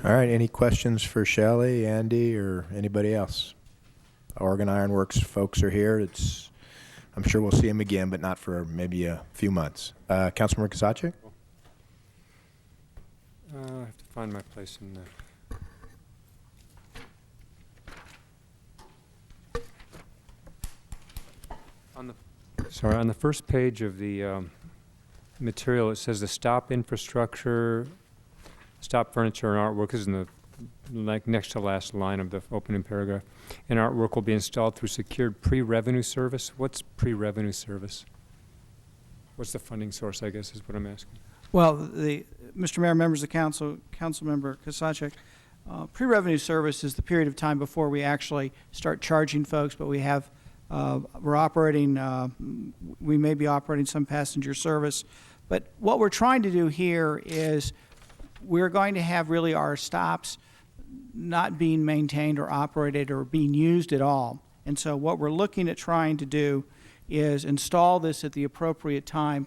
All right, any questions for Shelley, Andy, or anybody else? Oregon Iron Works folks are here. I'm sure we'll see them again, but not for maybe a few months. Councilmember Kasachik? I have to find my place in the... On the first page of the material, it says the stop infrastructure, stop furniture and artwork is in the next to last line of the opening paragraph. And artwork will be installed through secured pre-revenue service. What's pre-revenue service? What's the funding source, I guess, is what I'm asking. Well, Mr. Mayor, members of the council, Councilmember Kasachik, pre-revenue service is the period of time before we actually start charging folks, but we're operating, we may be operating some passenger service. But what we're trying to do here is we're going to have really our stops not being maintained or operated or being used at all. And so what we're looking at trying to do is install this at the appropriate time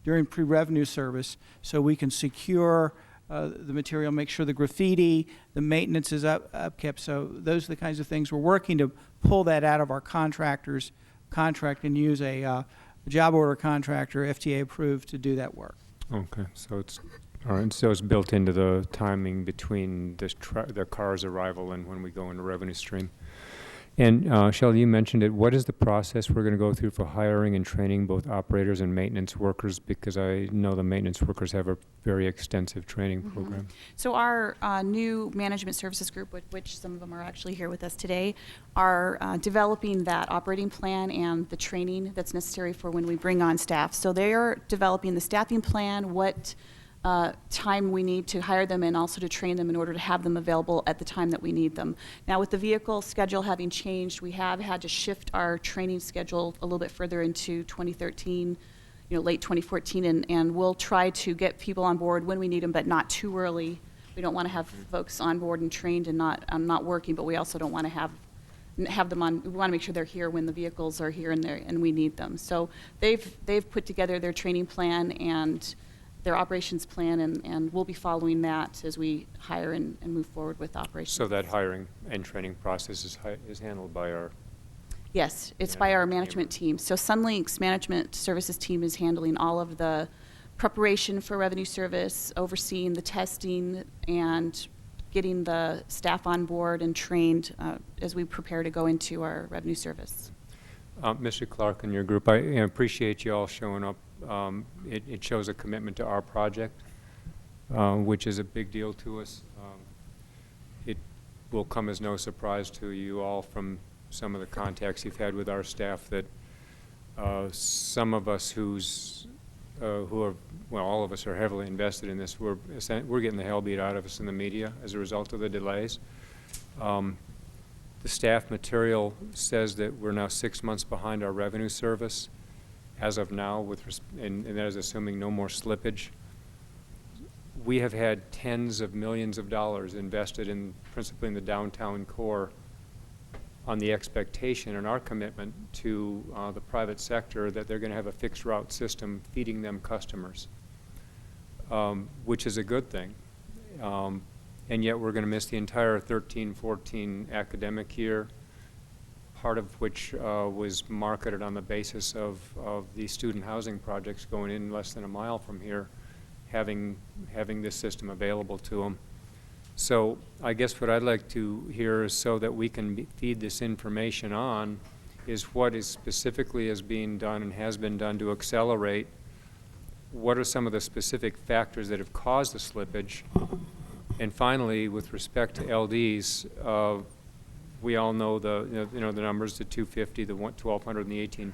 during pre-revenue service so we can secure the material, make sure the graffiti, the maintenance is upkept. So those are the kinds of things we're working to pull that out of our contractor's contract and use a job order contractor, FTA approved, to do that work. Okay, so it's all right. So it's built into the timing between the car's arrival and when we go into revenue stream. And Shelley, you mentioned it. What is the process we're going to go through for hiring and training both operators and maintenance workers? Because I know the maintenance workers have a very extensive training program. So our new management services group, which some of them are actually here with us today, are developing that operating plan and the training that's necessary for when we bring on staff. So they are developing the staffing plan, what time we need to hire them and also to train them in order to have them available at the time that we need them. Now, with the vehicle schedule having changed, we have had to shift our training schedule a little bit further into 2013, late 2014, and we'll try to get people on board when we need them, but not too early. We don't want to have folks on board and trained and not working, but we also don't want to have them on. We want to make sure they're here when the vehicles are here and we need them. So they've put together their training plan and their operations plan, and we'll be following that as we hire and move forward with operations. So that hiring and training process is handled by our... Yes, it's by our management team. So Sun Link's management services team is handling all of the preparation for revenue service, overseeing the testing, and getting the staff on board and trained as we prepare to go into our revenue service. Mr. Clark and your group, I appreciate you all showing up. It shows a commitment to our project, which is a big deal to us. It will come as no surprise to you all from some of the contacts you've had with our staff that some of us who are, well, all of us are heavily invested in this. We're getting the hell beat out of us in the media as a result of the delays. The staff material says that we're now 6 months behind our revenue service as of now, and that is assuming no more slippage. We have had tens of millions of dollars invested principally in the downtown core on the expectation and our commitment to the private sector that they're going to have a fixed route system feeding them customers, which is a good thing. And yet we're going to miss the entire 13-14 academic year, part of which was marketed on the basis of the student housing projects going in less than a mile from here, having this system available to them. So I guess what I'd like to hear is, so that we can feed this information on, is what is specifically is being done and has been done to accelerate. What are some of the specific factors that have caused the slippage? And finally, with respect to LDs, we all know the numbers, the 250, the 1,200, and the 18.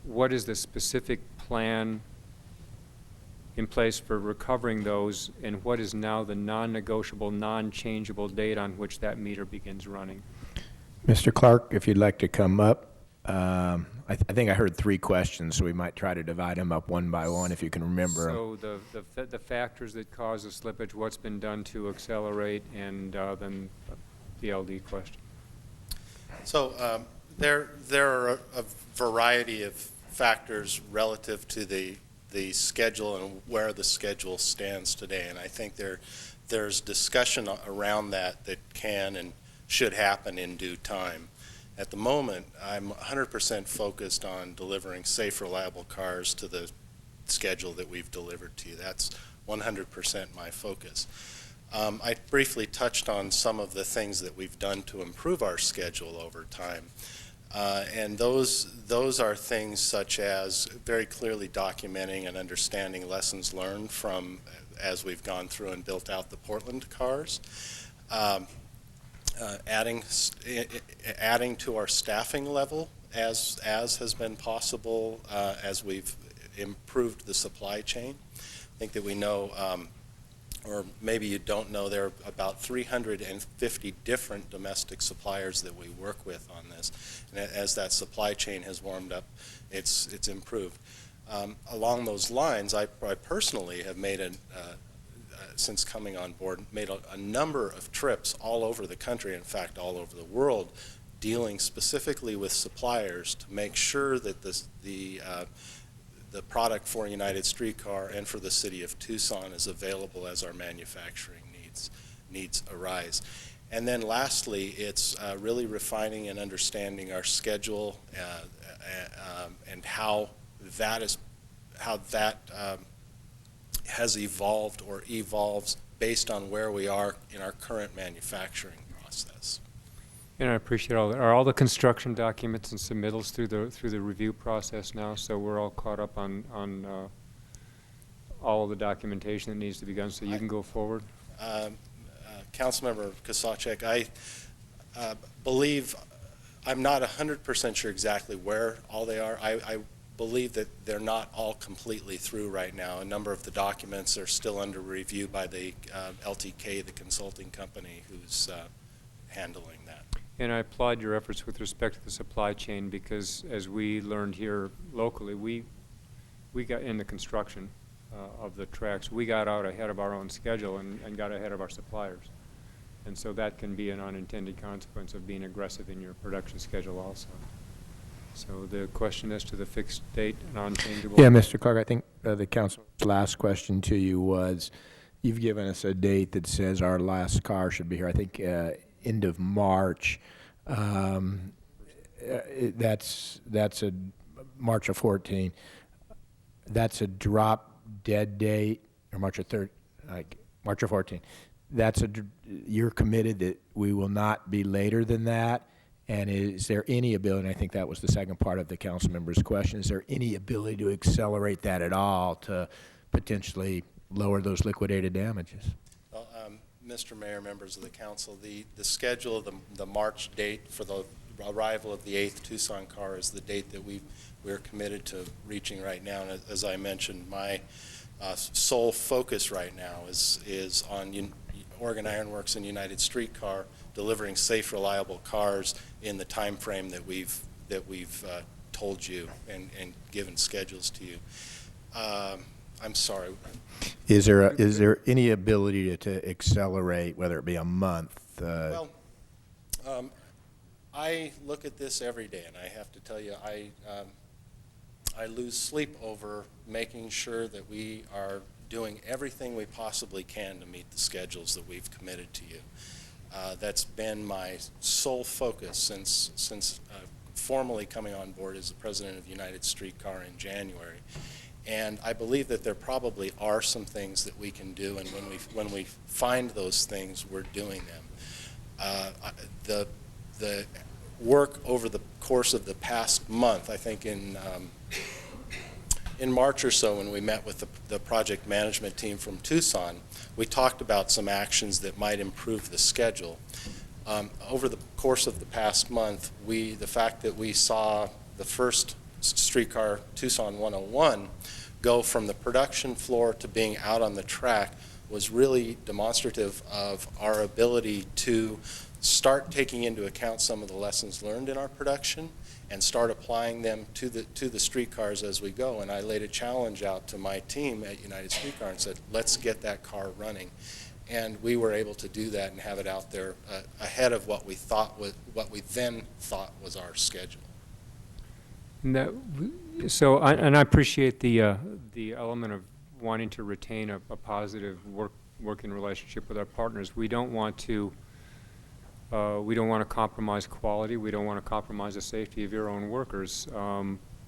What is the specific plan in place for recovering those, and what is now the non-negotiable, non-changeable date on which that meter begins running? Mr. Clark, if you'd like to come up. I think I heard 3 questions, so we might try to divide them up one by one if you can remember. So the factors that cause the slippage, what's been done to accelerate, and then the LD question. So there are a variety of factors relative to the schedule and where the schedule stands today, and I think there's discussion around that can and should happen in due time. At the moment, I'm 100% focused on delivering safe, reliable cars to the schedule that we've delivered to you. That's 100% my focus. I briefly touched on some of the things that we've done to improve our schedule over time. And those are things such as very clearly documenting and understanding lessons learned from as we've gone through and built out the Portland cars. Adding to our staffing level as has been possible as we've improved the supply chain. I think that we know, or maybe you don't know, there are about 350 different domestic suppliers that we work with on this. And as that supply chain has warmed up, it's improved. Along those lines, I personally have made since coming on board, made a number of trips all over the country, in fact, all over the world, dealing specifically with suppliers to make sure that the product for United Streetcar and for the city of Tucson is available as our manufacturing needs arise. And then lastly, it's really refining and understanding our schedule and how that has evolved or evolves based on where we are in our current manufacturing process. And I appreciate all that. Are all the construction documents and submittals through the review process now? So we're all caught up on all of the documentation that needs to be done, so you can go forward? Councilmember Kosacek, I believe, I'm not 100% sure exactly where all they are. I believe that they're not all completely through right now. A number of the documents are still under review by the LTK, the consulting company who's handling that. And I applaud your efforts with respect to the supply chain, because as we learned here locally, we got in the construction of the tracks, we got out ahead of our own schedule and got ahead of our suppliers. And so that can be an unintended consequence of being aggressive in your production schedule also. So the question as to the fixed date and unchangeable. Yeah, Mr. Clark, I think the council's last question to you was, you've given us a date that says our last car should be here, I think end of March. That's a March of 14. That's a drop dead date, or March of 3rd, like March of 14. You're committed that we will not be later than that? And is there any ability, and I think that was the second part of the council member's question, is there any ability to accelerate that at all to potentially lower those liquidated damages? Well, Mr. Mayor, members of the council, the schedule, the March date for the arrival of the 8th Tucson car is the date that we're committed to reaching right now. And as I mentioned, my sole focus right now is on Oregon Iron Works and United Streetcar delivering safe, reliable cars in the time frame that we've told you and given schedules to you. I'm sorry. Is there any ability to accelerate, whether it be a month? Well, I look at this every day, and I have to tell you, I lose sleep over making sure that we are doing everything we possibly can to meet the schedules that we've committed to you. That's been my sole focus since formally coming on board as the president of United Streetcar in January. And I believe that there probably are some things that we can do, and when we find those things, we're doing them. The work over the course of the past month, I think in March or so, when we met with the project management team from Tucson, we talked about some actions that might improve the schedule. Over the course of the past month, the fact that we saw the first streetcar, Tucson 101, go from the production floor to being out on the track was really demonstrative of our ability to start taking into account some of the lessons learned in our production and start applying them to the streetcars as we go. And I laid a challenge out to my team at United Streetcar and said, let's get that car running. And we were able to do that and have it out there ahead of what we then thought was our schedule. And I appreciate the element of wanting to retain a positive work working relationship with our partners. We don't want to compromise quality. We don't want to compromise the safety of your own workers.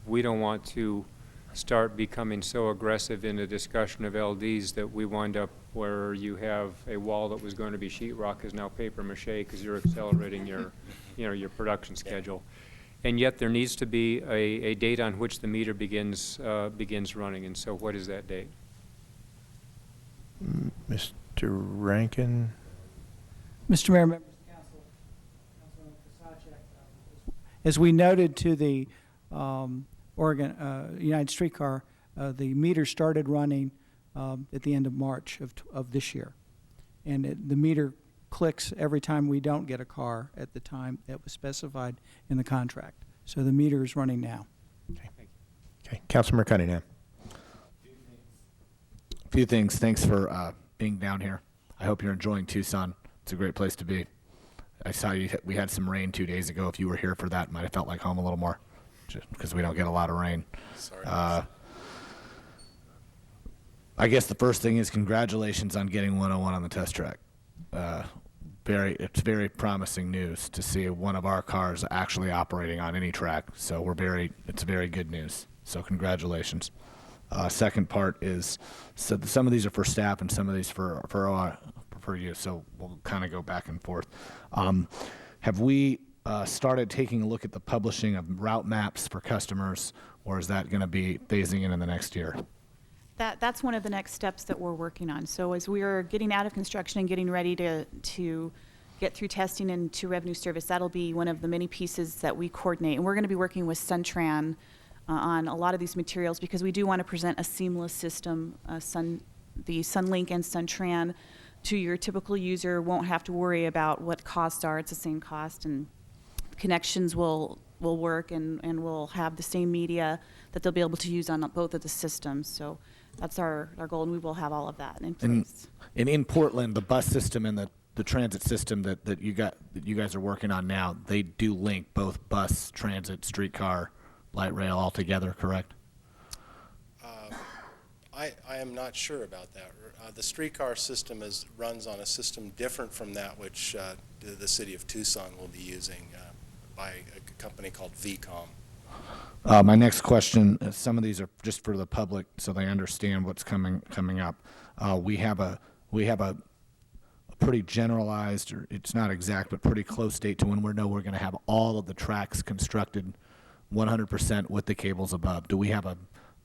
We don't want to start becoming so aggressive in the discussion of LDs that we wind up where you have a wall that was going to be sheetrock is now paper mache because you're accelerating your, your production schedule. And yet there needs to be a date on which the meter begins running. And so what is that date? Mr. Rankin? Mr. Mayor, members of council, Councilman Kasachek, as we noted to the United Streetcar, the meter started running at the end of March of this year. And the meter clicks every time we don't get a car at the time that was specified in the contract. So the meter is running now. Okay, Councilmember Cunningham. A few things. Thanks for being down here. I hope you're enjoying Tucson. It's a great place to be. I saw we had some rain 2 days ago. If you were here for that, it might have felt like home a little more, just because we don't get a lot of rain. Sorry. I guess the first thing is congratulations on getting 101 on the test track. It's very promising news to see one of our cars actually operating on any track. So it's very good news. So congratulations. Second part is, so some of these are for staff and some of these for you. So we'll kind of go back and forth. Have we started taking a look at the publishing of route maps for customers, or is that going to be phasing in the next year? That's one of the next steps that we're working on. So as we are getting out of construction and getting ready to get through testing and to revenue service, that'll be one of the many pieces that we coordinate. And we're going to be working with Suntran on a lot of these materials because we do want to present a seamless system. The Sun Link and Suntran to your typical user won't have to worry about what costs are. It's the same cost, and connections will work and will have the same media that they'll be able to use on both of the systems. So that's our goal, and we will have all of that in place. And in Portland, the bus system and the transit system that you guys are working on now, they do link both bus, transit, streetcar, light rail all together, correct? I am not sure about that. The streetcar system runs on a system different from that which the city of Tucson will be using by a company called VCOM. My next question, some of these are just for the public so they understand what's coming up. We have a pretty generalized, or it's not exact, but pretty close date to when we're going to have all of the tracks constructed 100% with the cables above. Do we have a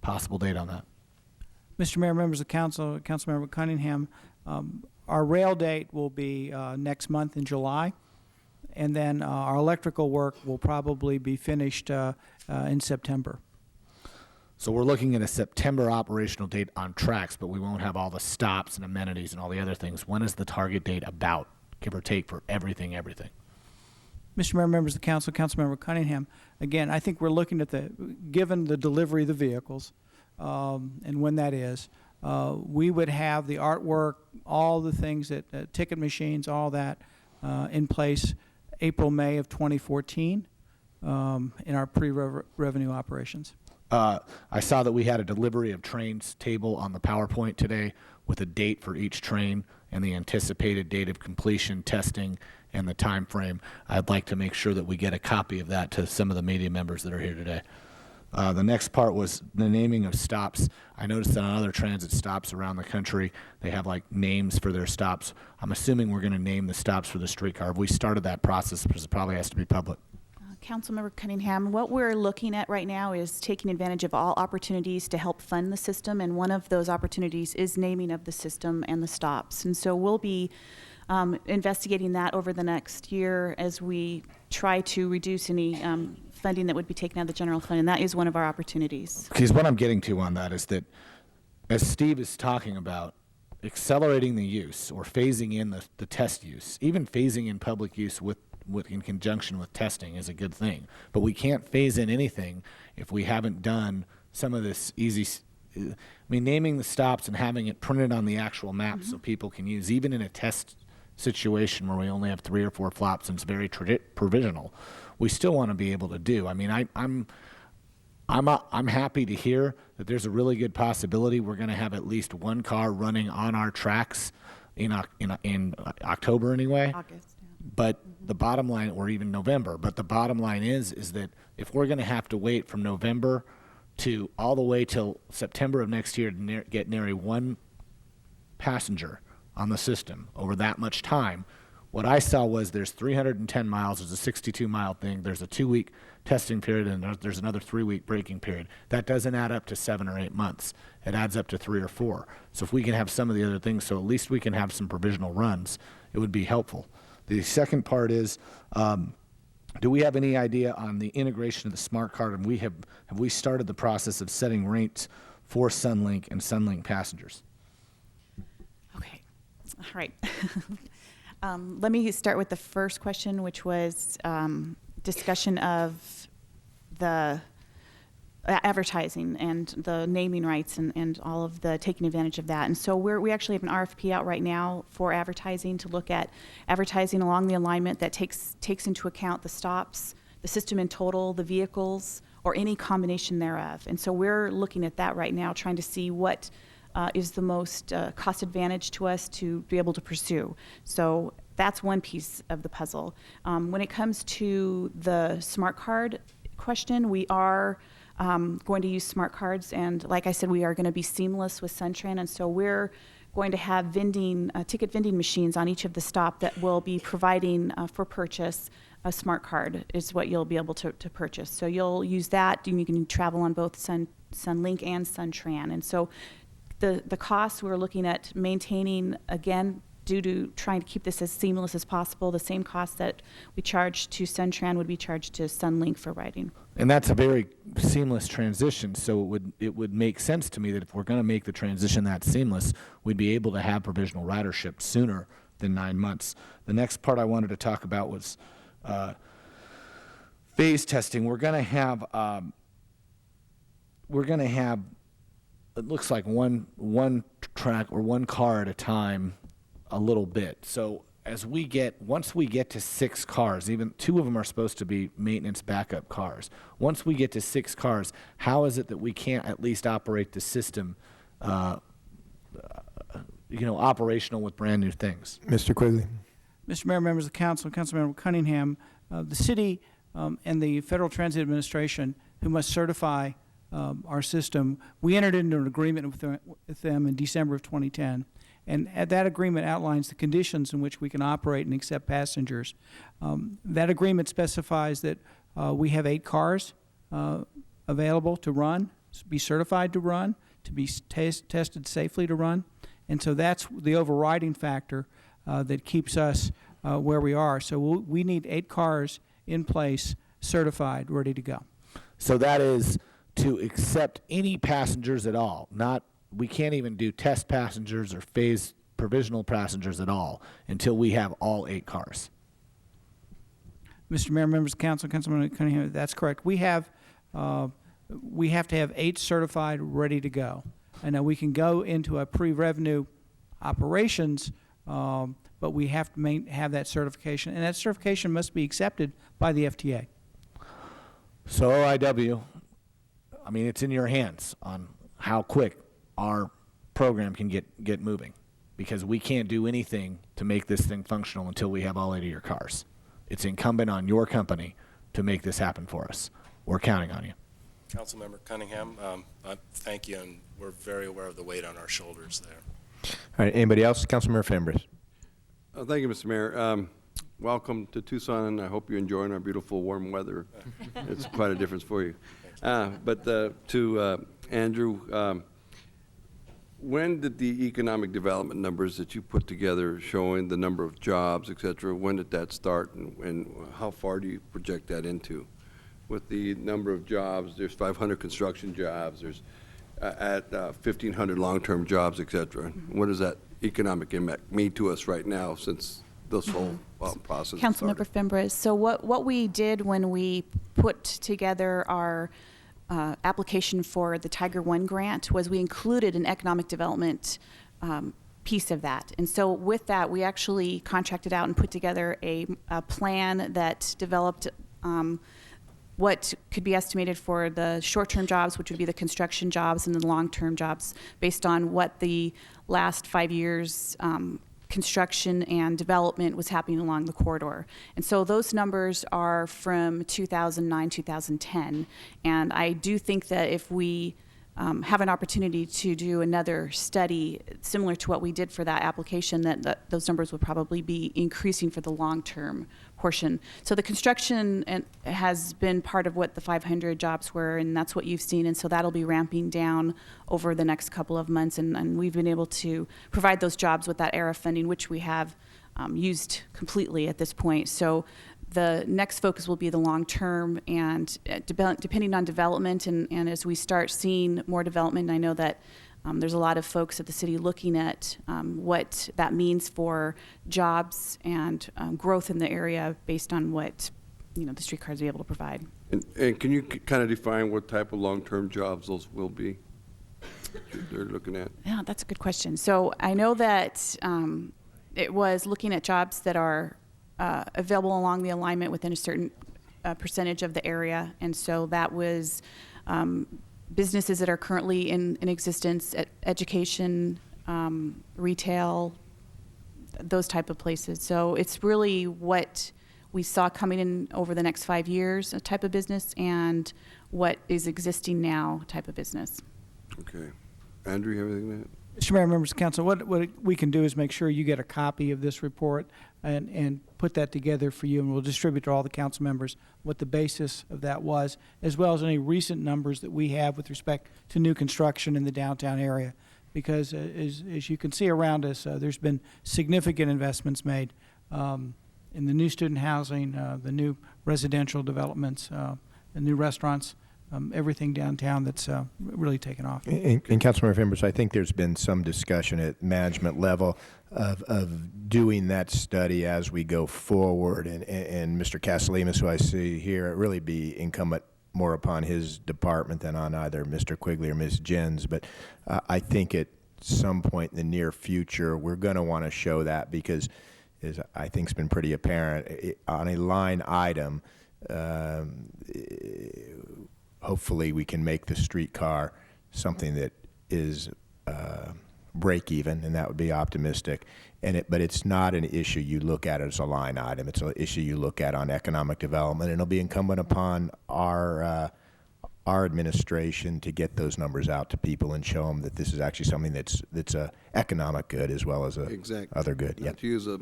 possible date on that? Mr. Mayor, members of council, Councilmember Cunningham, our rail date will be next month in July, and then our electrical work will probably be finished in September. So we're looking at a September operational date on tracks, but we won't have all the stops and amenities and all the other things. When is the target date about, give or take, for everything? Mr. Mayor, members of the council, Councilmember Cunningham, again, I think we're looking at given the delivery of the vehicles and when that is, we would have the artwork, all the things that ticket machines, all that in place April, May of 2014 in our pre-revenue operations. I saw that we had a delivery of trains table on the PowerPoint today with a date for each train and the anticipated date of completion, testing, and the time frame. I'd like to make sure that we get a copy of that to some of the media members that are here today. The next part was the naming of stops. I noticed that on other transit stops around the country, they have like names for their stops. I'm assuming we're going to name the stops for the streetcar. Have we started that process? Because it probably has to be public. Councilmember Cunningham, what we're looking at right now is taking advantage of all opportunities to help fund the system, and one of those opportunities is naming of the system and the stops. And so we'll be investigating that over the next year as we try to reduce any funding that would be taken out of the general fund, and that is one of our opportunities. Because what I'm getting to on that is that, as Steve is talking about, accelerating the use or phasing in the test use, even phasing in public use in conjunction with testing is a good thing. But we can't phase in anything if we haven't done some of this naming the stops and having it printed on the actual map so people can use, even in a test situation where we only have 3 or 4 flops and it's very provisional, we still want to be able to do. I mean, I'm happy to hear that there's a really good possibility we're going to have at least one car running on our tracks in October anyway. August, yeah. But the bottom line, or even November, but the bottom line is that if we're going to have to wait from November to all the way till September of next year to get nary one passenger on the system over that much time, what I saw was there's 310 miles, there's a 62-mile thing, there's a 2-week testing period, and there's another 3-week braking period. That doesn't add up to 7 or 8 months. It adds up to 3 or 4. So if we can have some of the other things, so at least we can have some provisional runs, it would be helpful. The second part is, do we have any idea on the integration of the smart card? And have we started the process of setting rates for Sun Link and Sun Link passengers? Okay, all right. Let me start with the first question, which was discussion of the advertising and the naming rights and all of the taking advantage of that. And so we actually have an RFP out right now for advertising to look at advertising along the alignment that takes into account the stops, the system in total, the vehicles, or any combination thereof. And so we're looking at that right now, trying to see what is the most cost advantage to us to be able to pursue. So that's one piece of the puzzle. When it comes to the smart card question, we are going to use smart cards, and like I said, we are going to be seamless with SunTran, and so we're going to have ticket vending machines on each of the stop that will be providing for purchase a smart card is what you'll be able to purchase. So you'll use that, and you can travel on both Sun Link and SunTran. And so the costs we're looking at maintaining, again, due to trying to keep this as seamless as possible, the same cost that we charge to SunTran would be charged to Sun Link for riding. And that's a very seamless transition, so it would make sense to me that if we're going to make the transition that seamless, we'd be able to have provisional ridership sooner than 9 months. The next part I wanted to talk about was phase testing. We're going to have it looks like one track or one car at a time, a little bit. So once we get to 6 cars, even 2 of them are supposed to be maintenance backup cars. Once we get to 6 cars, how is it that we can't at least operate the system, operational with brand new things? Mr. Quigley. Mr. Mayor, members of the council, Councilmember Cunningham, the city and the Federal Transit Administration, who must certify our system, we entered into an agreement with them in December of 2010. And that agreement outlines the conditions in which we can operate and accept passengers. That agreement specifies that we have 8 cars available to run, be certified to run, to be tested safely to run. And so that's the overriding factor that keeps us where we are. So we need 8 cars in place, certified, ready to go. So that is to accept any passengers at all. We can't even do test passengers or phase provisional passengers at all until we have all 8 cars. Mr. Mayor, members of council, Councilman Cunningham, that's correct. We have to have 8 certified, ready to go. And we can go into a pre-revenue operations, but we have to have that certification, and that certification must be accepted by the FTA. So OIW, it's in your hands on how quick our program can get moving, because we can't do anything to make this thing functional until we have all 8 of your cars. It's incumbent on your company to make this happen for us. We're counting on you. Councilmember Cunningham, thank you, and we're very aware of the weight on our shoulders there. All right, anybody else? Councilmember Fambris. Thank you, Mr. Mayor. Welcome to Tucson, and I hope you're enjoying our beautiful warm weather. It's quite a difference for you. But to Andrew, when did the economic development numbers that you put together showing the number of jobs, et cetera, when did that start, and how far do you project that into? With the number of jobs, there's 500 construction jobs, there's 1,500 long-term jobs, et cetera. What does that economic impact mean to us right now, since this whole process Councilmember Fembres, so what we did when we put together our application for the Tiger One grant was we included an economic development piece of that. And so with that, we actually contracted out and put together a plan that developed what could be estimated for the short-term jobs, which would be the construction jobs, and the long-term jobs, based on what the last 5 years construction and development was happening along the corridor. And so those numbers are from 2009, 2010. And I do think that if we have an opportunity to do another study similar to what we did for that application, that those numbers would probably be increasing for the long-term portion. So the construction has been part of what the 500 jobs were, and that's what you've seen, and so that'll be ramping down over the next couple of months, and we've been able to provide those jobs with that ERA funding, which we have used completely at this point. So the next focus will be the long term, and depending on development, and as we start seeing more development, I know that there's a lot of folks at the city looking at what that means for jobs and growth in the area based on what the streetcars will be able to provide. And can you kind of define what type of long-term jobs those will be that they're looking at? Yeah, that's a good question. So I know that it was looking at jobs that are available along the alignment within a certain percentage of the area, and so that was businesses that are currently in existence, education, retail, those type of places. So it's really what we saw coming in over the next 5 years, a type of business, and what is existing now type of business. Okay. Andrew, you have anything to add? Mr. Mayor, members of council, what we can do is make sure you get a copy of this report and put that together for you, and we'll distribute to all the council members what the basis of that was, as well as any recent numbers that we have with respect to new construction in the downtown area. Because as you can see around us, there's been significant investments made in the new student housing, the new residential developments, the new restaurants, everything downtown that's really taken off. And Councilmember members, I think there's been some discussion at management level of doing that study as we go forward. And Mr. Casalemas, who I see here, it really be incumbent more upon his department than on either Mr. Quigley or Ms. Jens. But I think at some point in the near future, we're going to want to show that because, as I think has been pretty apparent, on a line item, hopefully we can make the streetcar something that is break even, and that would be optimistic. But it's not an issue you look at as a line item. It's an issue you look at on economic development, and it'll be incumbent upon our administration to get those numbers out to people and show them that this is actually something that's a economic good as well as a other good. Not to use a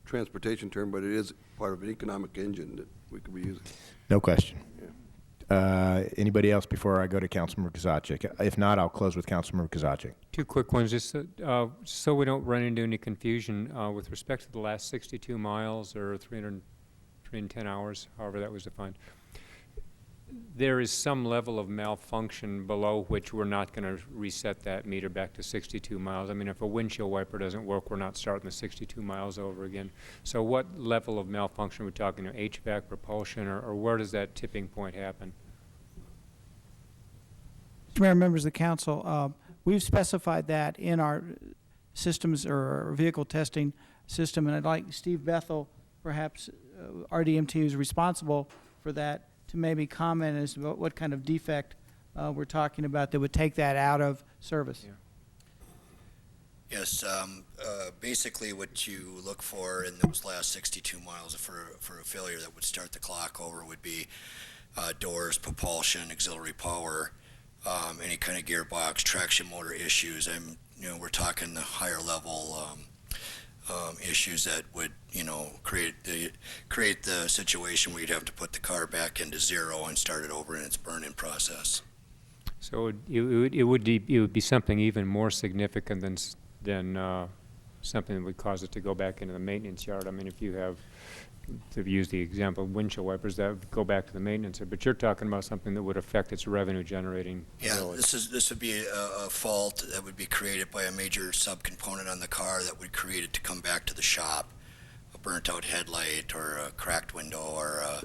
transportation term, but it is part of an economic engine that we could be using. No question. Yeah. Anybody else before I go to Councilmember Kozaczek? If not, I'll close with Councilmember Kozaczek. Two quick ones, just so we don't run into any confusion with respect to the last 62 miles or 310 hours, however that was defined. There is some level of malfunction below which we're not going to reset that meter back to 62 miles. I mean, if a windshield wiper doesn't work, we're not starting the 62 miles over again. So what level of malfunction are we talking? HVAC, propulsion, or where does that tipping point happen? Mr. Mayor, members of the council, we've specified that in our systems or our vehicle testing system, and I'd like Steve Bethel, perhaps RDMT, who's responsible for that, to maybe comment as to what kind of defect we're talking about that would take that out of service. Yeah. Yes, basically what you look for in those last 62 miles for a failure that would start the clock over would be doors, propulsion, auxiliary power, any kind of gearbox, traction motor issues. We're talking the higher level issues that would, create the situation where you'd have to put the car back into zero and start it over in its burn-in process. So it would be something even more significant than something that would cause it to go back into the maintenance yard. I mean, if you have, to use the example of windshield wipers, that would go back to the maintenance yard. But you're talking about something that would affect its revenue generating ability. Yeah, this would be a fault that would be created by a major subcomponent on the car that would create it to come back to the shop. A burnt out headlight or a cracked window or a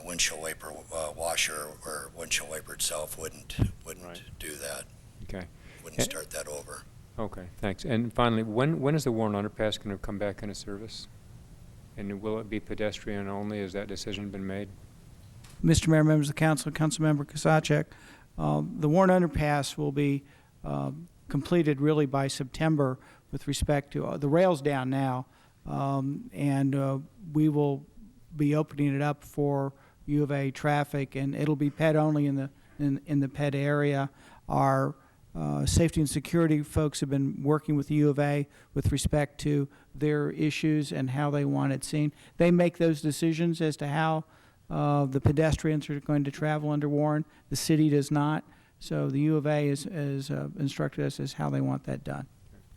windshield wiper washer or windshield wiper itself wouldn't Right. do that. Okay. Wouldn't start that over. Okay, thanks. And finally, when is the Warren Underpass going to come back into service? And will it be pedestrian only? Has that decision been made? Mr. Mayor, members of the council, Councilmember Kosacek, the Warren Underpass will be completed really by September with respect to the rail's down now, and we will be opening it up for U of A traffic, and it'll be ped only in the ped area. Our safety and security folks have been working with the U of A with respect to their issues and how they want it seen. They make those decisions as to how the pedestrians are going to travel under Warren. The city does not. So the U of A is instructed us as how they want that done.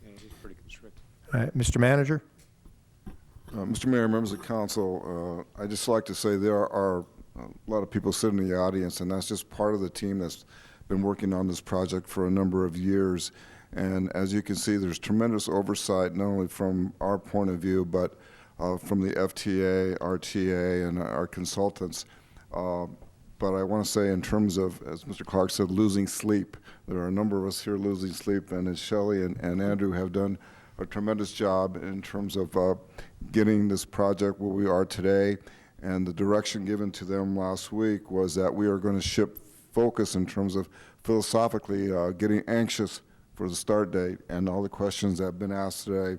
Yeah, it is pretty constricted. All right, Mr. Manager? Mr. Mayor, members of council, I'd just like to say there are a lot of people sitting in the audience, and that's just part of the team that's been working on this project for a number of years. And as you can see, there's tremendous oversight, not only from our point of view, but from the FTA, RTA, and our consultants. But I want to say in terms of, as Mr. Clark said, losing sleep, there are a number of us here losing sleep, and as Shelley and Andrew have done a tremendous job in terms of getting this project where we are today. And the direction given to them last week was that we are going to shift focus in terms of philosophically getting anxious for the start date, and all the questions that have been asked today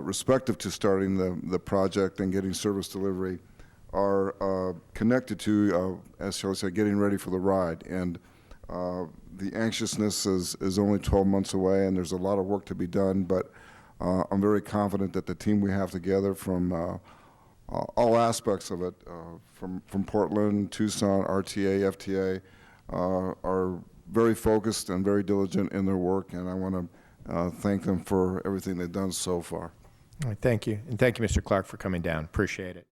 respective to starting the project and getting service delivery are connected to, as Shelley said, getting ready for the ride. And the anxiousness is only 12 months away, and there's a lot of work to be done, but I'm very confident that the team we have together from all aspects of it, from Portland, Tucson, RTA, FTA, are very focused and very diligent in their work, and I want to thank them for everything they've done so far. All right, thank you. And thank you, Mr. Clark, for coming down. Appreciate it.